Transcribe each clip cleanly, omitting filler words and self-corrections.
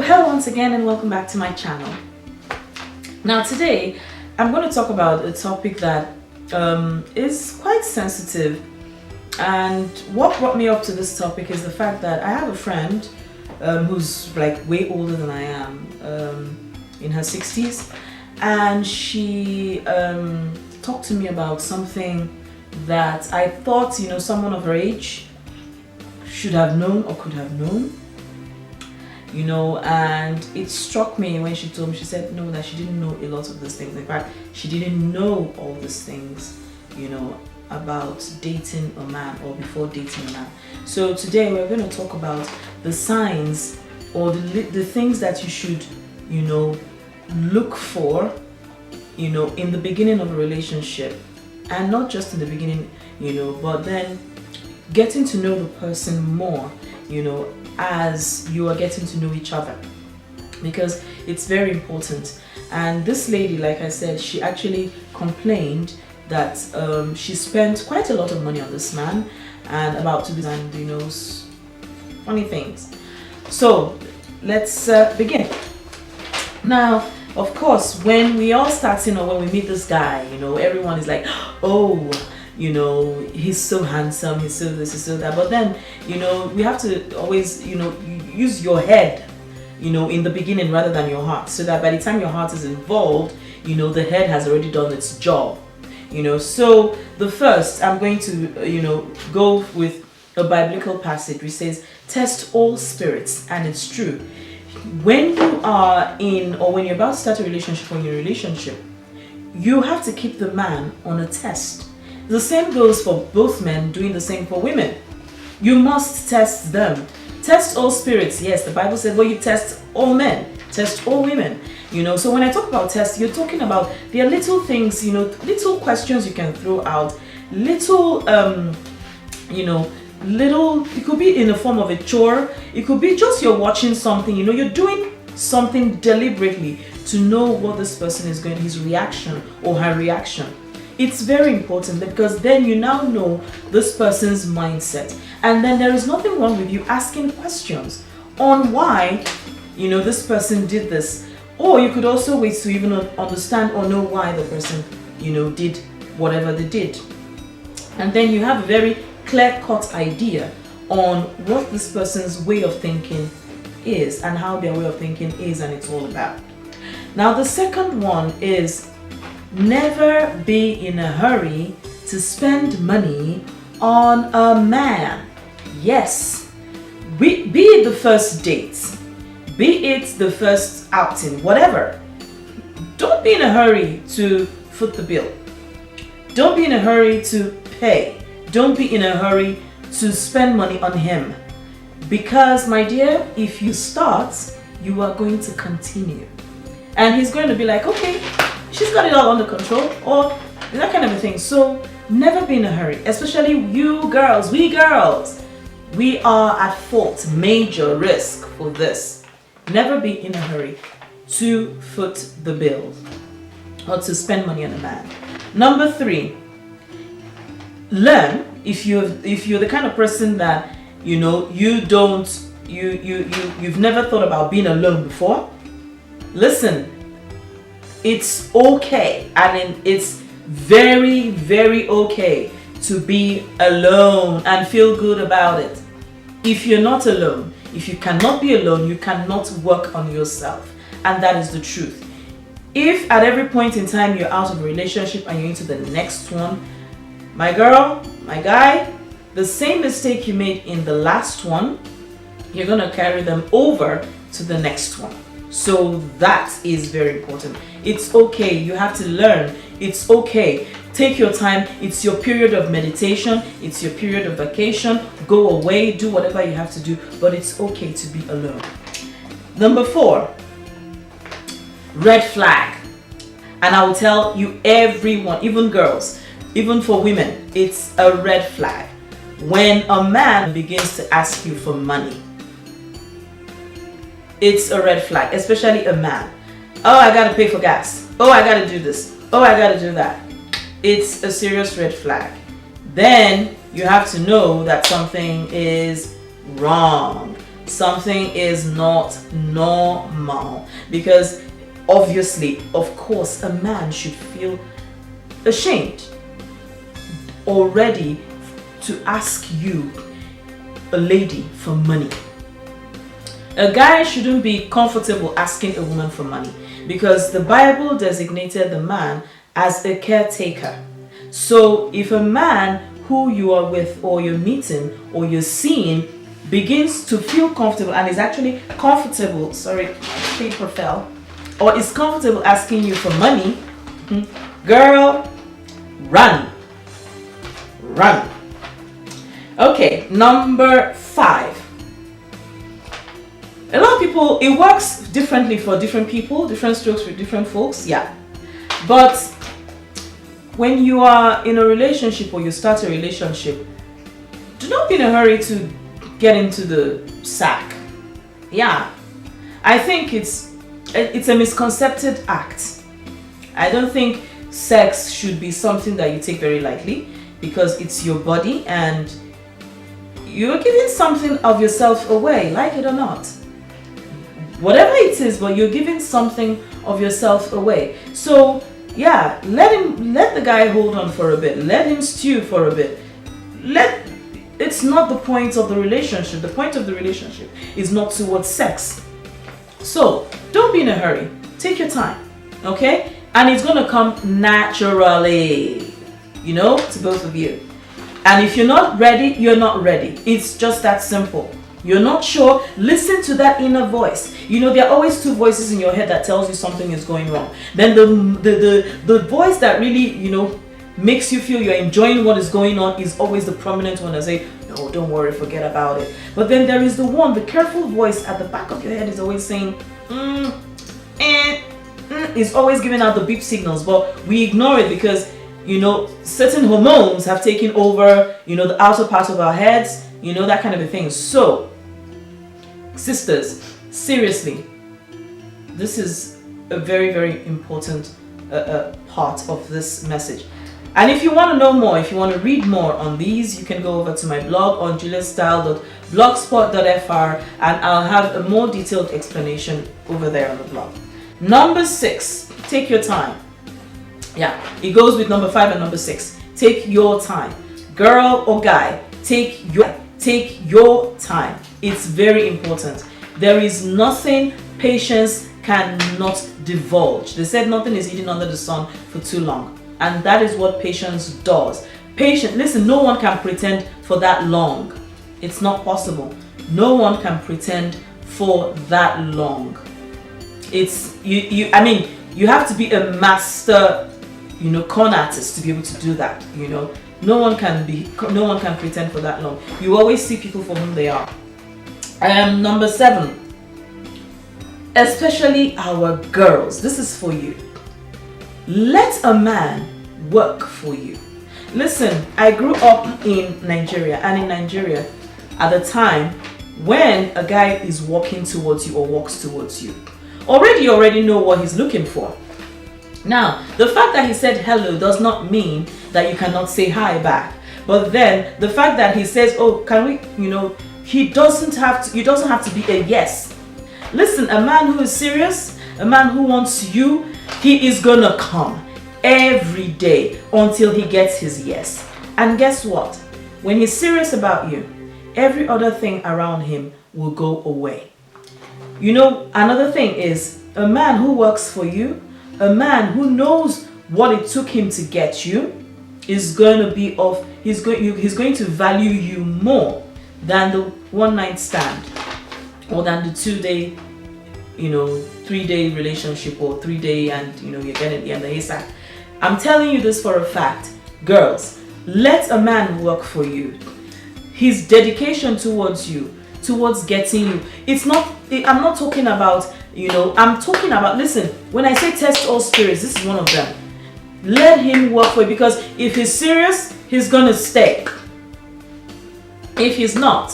Hello once again and welcome back to my channel. Now today I'm going to talk about a topic that is quite sensitive, and what brought me up to this topic is the fact that I have a friend who's like way older than I am, in her 60s, and she talked to me about something that I thought, someone of her age should have known or could have known, and it struck me when she told me. She said no, that she didn't know a lot of these things. In fact, she didn't know all these things, about dating a man or before dating a man. So today we're going to talk about the signs or the things that you should, look for, in the beginning of a relationship, and not just in the beginning, but then getting to know the person more, as you are getting to know each other, because it's very important. And this lady, like I said, she actually complained that she spent quite a lot of money on this man and about to design, funny things. So let's begin. Now, of course, when we all start, when we meet this guy, everyone is like, oh, he's so handsome, he's so this, he's so that. But then, we have to always, use your head, in the beginning rather than your heart, so that by the time your heart is involved, the head has already done its job. So the first, I'm going to, go with a biblical passage which says, test all spirits, and it's true. When you are in, or when you're about to start a relationship or in your relationship, you have to keep the man on a test. The same goes for both men, doing the same for women. You must test them. Test all spirits. Yes, the Bible said, well, you test all men, test all women. So when I talk about test, you're talking about, there are little things, little questions you can throw out, little, it could be in the form of a chore. It could be just you're watching something, you're doing something deliberately to know what this person is going, his reaction or her reaction. It's very important, because then you now know this person's mindset, and then there is nothing wrong with you asking questions on why, this person did this. Or you could also wait to even understand or know why the person, did whatever they did. And then you have a very clear-cut idea on what this person's way of thinking is and how their way of thinking is, and it's all about. Now the second one is, never be in a hurry to spend money on a man. Yes, be it the first date, be it the first outing, whatever. Don't be in a hurry to foot the bill. Don't be in a hurry to pay. Don't be in a hurry to spend money on him. Because, my dear, if you start, you are going to continue. And he's going to be like, okay, she's got it all under control, or that kind of a thing. So never be in a hurry, especially you girls. We girls, we are at fault, major risk for this. Never be in a hurry to foot the bill or to spend money on a man. Number 3, learn. If you're the kind of person that you've never thought about being alone before, listen. It's okay, and it's very, very okay to be alone and feel good about it. If you're not alone, if you cannot be alone, you cannot work on yourself, and that is the truth. If at every point in time you're out of a relationship and you're into the next one, my girl, my guy, the same mistake you made in the last one, you're gonna carry them over to the next one. So that is very important. It's okay. You have to learn. It's okay. Take your time. It's your period of meditation. It's your period of vacation. Go away. Do whatever you have to do. But it's okay to be alone. Number 4, red flag. And I will tell you, everyone, even girls, even for women, it's a red flag when a man begins to ask you for money. It's a red flag, especially a man. Oh, I gotta pay for gas. Oh, I gotta do this. Oh, I gotta do that. It's a serious red flag. Then you have to know that something is wrong. something is not normal, because obviously, of course, a man should feel ashamed already to ask you, a lady, for money. A guy shouldn't be comfortable asking a woman for money, because the Bible designated the man as a caretaker. So if a man who you are with, or you're meeting, or you're seeing, begins to feel comfortable and is actually comfortable, sorry, paper fell, or is comfortable asking you for money, girl, run. Okay, number 5. A lot of people, it works differently for different people, different strokes for different folks, yeah. But when you are in a relationship, or you start a relationship, do not be in a hurry to get into the sack. Yeah, I think it's a misconcepted act. I don't think sex should be something that you take very lightly, because it's your body and you're giving something of yourself away, like it or not. Whatever it is, but you're giving something of yourself away. So yeah, let the guy hold on for a bit. Let him stew for a bit. It's not the point of the relationship. The point of the relationship is not towards sex. So don't be in a hurry. Take your time, okay? And it's gonna come naturally, you know, to both of you. And if you're not ready, you're not ready. It's just that simple. You're not sure, listen to that inner voice. You know, there are always 2 voices in your head that tells you something is going wrong. Then the voice that really, you know, makes you feel you're enjoying what is going on is always the prominent one that say, no, don't worry, forget about it. But then there is the one, the careful voice at the back of your head is always saying, is always giving out the beep signals, but we ignore it because, you know, certain hormones have taken over, you know, the outer part of our heads, you know, that kind of a thing. So, sisters, seriously, this is a very, very important part of this message. And if you want to know more, if you want to read more on these, you can go over to my blog on juliettsstyle.blogspot.fr, and I'll have a more detailed explanation over there on the blog. Number 6, take your time. Yeah, it goes with number 5 and number 6. Take your time. Girl or guy, take your time. It's very important. There is nothing patience cannot divulge. They said nothing is hidden under the sun for too long. And that is what patience does. Patience, listen, no one can pretend for that long. It's not possible. No one can pretend for that long. It's I mean, you have to be a master, you know, con artist to be able to do that, you know. No one can pretend for that long. You always see people for whom they are. Number 7, especially our girls, this is for you. Let a man work for you. Listen, I grew up in Nigeria, and in Nigeria, at the time when a guy is walking towards you or walks towards you, you already know what he's looking for. Now, the fact that he said hello does not mean that you cannot say hi back. But then the fact that he says, oh, can we, you know, it doesn't have to be a yes. Listen, a man who is serious, a man who wants you, he is gonna come every day until he gets his yes. And guess what? When he's serious about you, every other thing around him will go away. You know, another thing is, a man who works for you, a man who knows what it took him to get you, is going to be he's going to value you more than the one-night stand, or than the 2-day, you know, 3-day relationship, or 3-day and, you know, you're getting the haystack. I'm telling you this for a fact. Girls, let a man work for you. His dedication towards you, towards getting you, I'm not talking about, you know, I'm talking about, listen, when I say test all spirits, this is one of them. Let him work for you, because if he's serious, he's gonna stay. If he's not,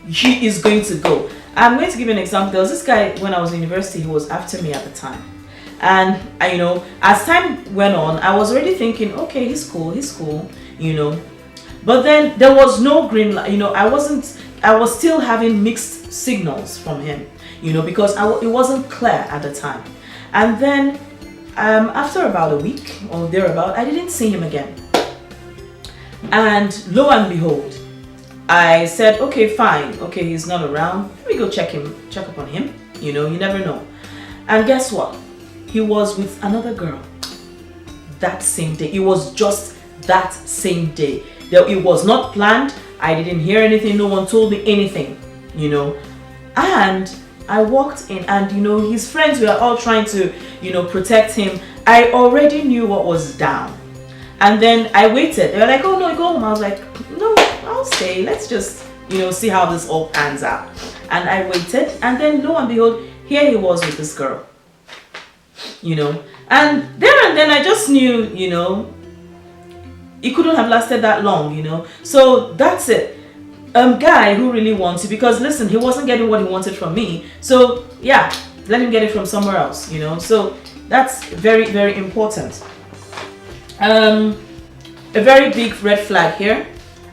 he is going to go. I'm going to give you an example. There was this guy when I was in university, he was after me at the time. And you know, as time went on, I was already thinking, okay, he's cool, you know. But then there was no green light, you know, I was still having mixed signals from him, you know, because it wasn't clear at the time. And then after about a week or thereabout, I didn't see him again. And lo and behold, I said, okay, fine, okay, he's not around. Let me go check up on him. You know, you never know. And guess what? He was with another girl that same day. It was just that same day. It was not planned. I didn't hear anything. No one told me anything, you know. And I walked in and, you know, his friends were all trying to, you know, protect him. I already knew what was down. And then I waited. They were like, oh no, go home. I was like, no, I'll stay. Let's just, you know, see how this all pans out. And I waited. And then lo and behold, here he was with this girl, you know. And there and then I just knew, you know, it couldn't have lasted that long, you know. So that's it. Guy who really wants it, because listen, he wasn't getting what he wanted from me. So yeah, let him get it from somewhere else, you know. So that's very, very important. A very big red flag here.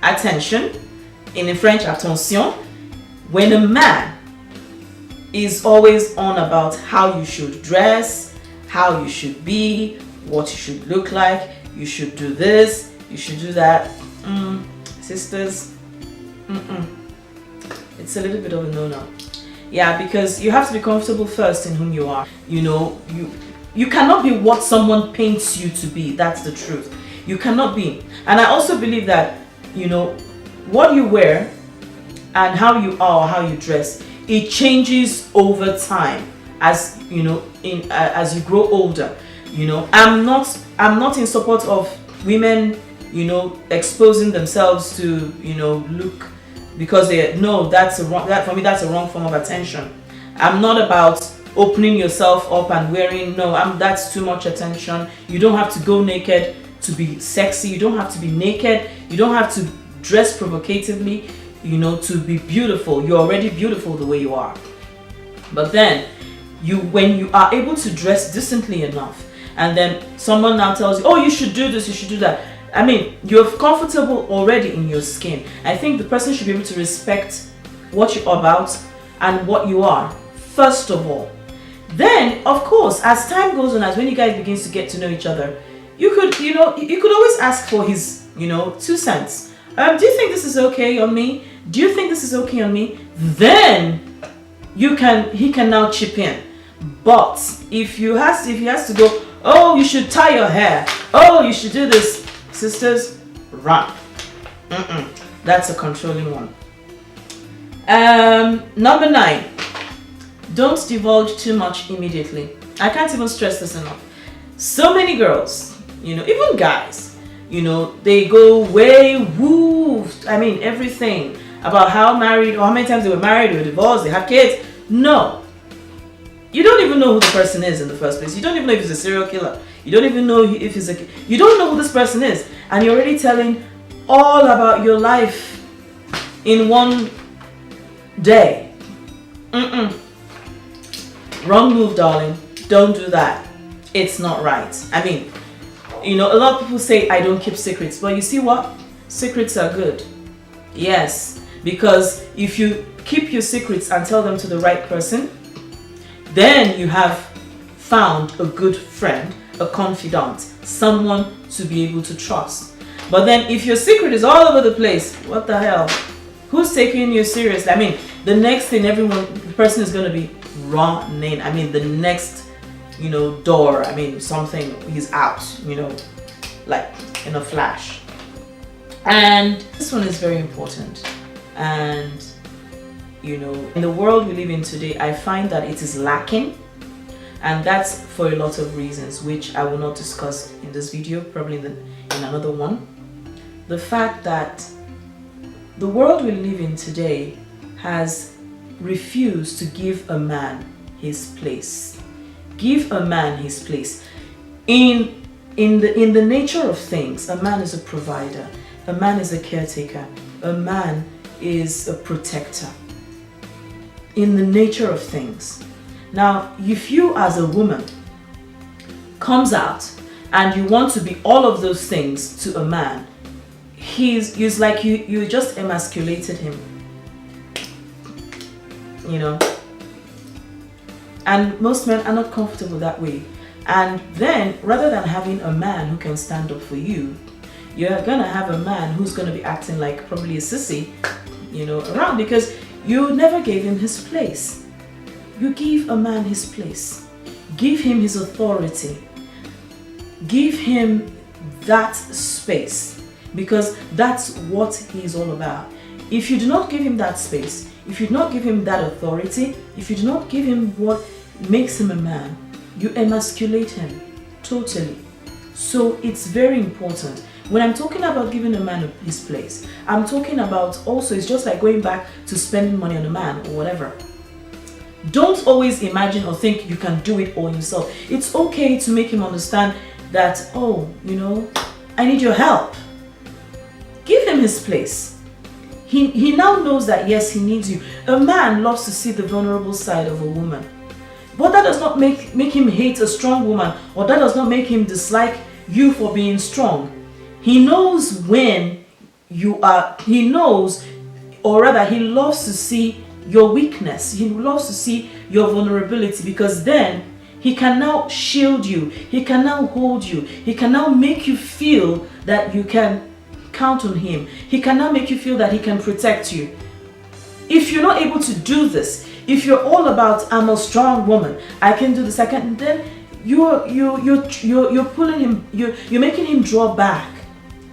Attention. In French, attention. When a man is always on about how you should dress, how you should be, what you should look like, you should do this, you should do that. Sisters, it's a little bit of a no-no. Yeah, because you have to be comfortable first in whom you are. You know, you cannot be what someone paints you to be. That's the truth. You cannot be. And I also believe that, you know, what you wear and how you are or how you dress, it changes over time as, you know, as you grow older. You know, I'm not in support of women, you know, exposing themselves to, you know, look, because that's a wrong, that for me that's a wrong form of attention. I'm not about opening yourself up and wearing, that's too much attention. You don't have to go naked to be sexy. You don't have to be naked. You don't have to dress provocatively, you know, to be beautiful. You're already beautiful the way you are. But then when you are able to dress decently enough, and then someone now tells you, oh, you should do this, you should do that. I mean, you're comfortable already in your skin. I think the person should be able to respect what you're about and what you are, first of all. Then, of course, as time goes on, as when you guys begin to get to know each other, you could always ask for his, 2 cents. Do you think this is okay on me? Do you think this is okay on me? Then he can now chip in. But if he has to go, oh, you should tie your hair, oh, you should do this, sisters, run. That's a controlling one. Number 9, don't divulge too much immediately. I can't even stress this enough. So many girls, even guys, they go way woo, everything about how married or how many times they were married, they were divorced, they have kids. No. You don't even know who the person is in the first place. You don't even know if he's a serial killer. You don't even know if he's you don't know who this person is. And you're already telling all about your life in one day. Wrong move, darling. Don't do that. It's not right. A lot of people say I don't keep secrets. But you see what? Secrets are good. Yes. Because if you keep your secrets and tell them to the right person, then you have found a good friend, a confidant, someone to be able to trust. But then if your secret is all over the place, what the hell? Who's taking you seriously? The next thing the person is going to be running. The next, door, something, he's out, like in a flash. And this one is very important. And in the world we live in today, I find that it is lacking, and that's for a lot of reasons, which I will not discuss in this video, probably in another one. The fact that the world we live in today has refused to give a man his place. Give a man his place. In the nature of things, a man is a provider, a man is a caretaker, a man is a protector. In the nature of things. Now, if you as a woman comes out and you want to be all of those things to a man, he's like you just emasculated him. you know. And most men are not comfortable that way. And then, rather than having a man who can stand up for you, you're gonna have a man who's gonna be acting like probably a sissy, you know, around, because you never gave him his place. You give a man his place. Give him his authority. Give him that space, because that's what he's all about. If you do not give him that space, if you do not give him that authority, if you do not give him what makes him a man, you emasculate him totally. So it's very important. When I'm talking about giving a man his place, I'm talking about also, it's just like going back to spending money on a man or whatever. Don't always imagine or think you can do it all yourself. It's okay to make him understand that, oh, you know, I need your help. Give him his place. He now knows that, yes, he needs you. A man loves to see the vulnerable side of a woman. But that does not make him hate a strong woman, or that does not make him dislike you for being strong. He knows when you are, he knows, or rather he loves to see your weakness. He loves to see your vulnerability, because then he can now shield you. He can now hold you. He can now make you feel that you can count on him. He can now make you feel that he can protect you. If you're not able to do this, if you're all about, I'm a strong woman, I can do this, I can, then you're pulling him, you're making him draw back,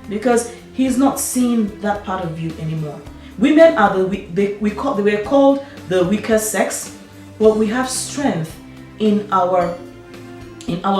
because he's not seeing that part of you anymore. Women are they were called the weaker sex, but we have strength in our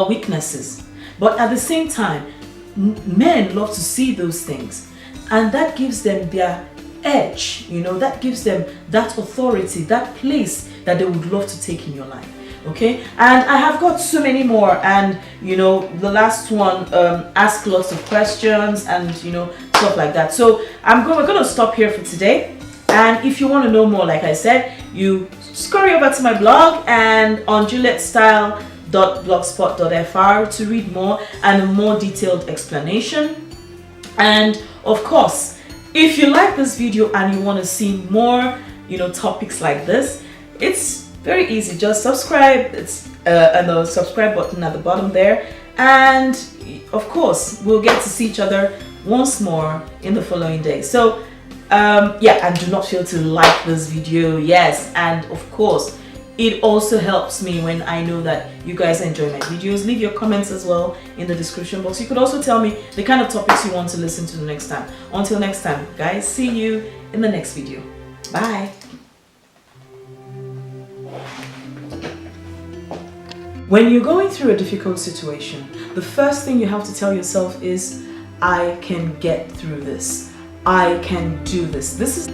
weaknesses. But at the same time, men love to see those things, and that gives them their edge, you know, that gives them that authority, that place that they would love to take in your life. Okay, and I have got so many more, and you know, the last one, ask lots of questions and you know, stuff like that. So we're gonna stop here for today. And if you want to know more, like I said, you scurry over to my blog and on juliettsstyle.blogspot.fr to read more and a more detailed explanation. And of course, if you like this video and you want to see more, you know, topics like this, it's very easy. Just subscribe. It's and the subscribe button at the bottom there. And of course, we'll get to see each other once more in the following day. So yeah, and do not fail to like this video. Yes, and of course, it also helps me when I know that you guys enjoy my videos. Leave your comments as well in the description box. You could also tell me the kind of topics you want to listen to the next time. Until next time, guys, see you in the next video. Bye. When you're going through a difficult situation, the first thing you have to tell yourself is, I can get through this. I can do this. This is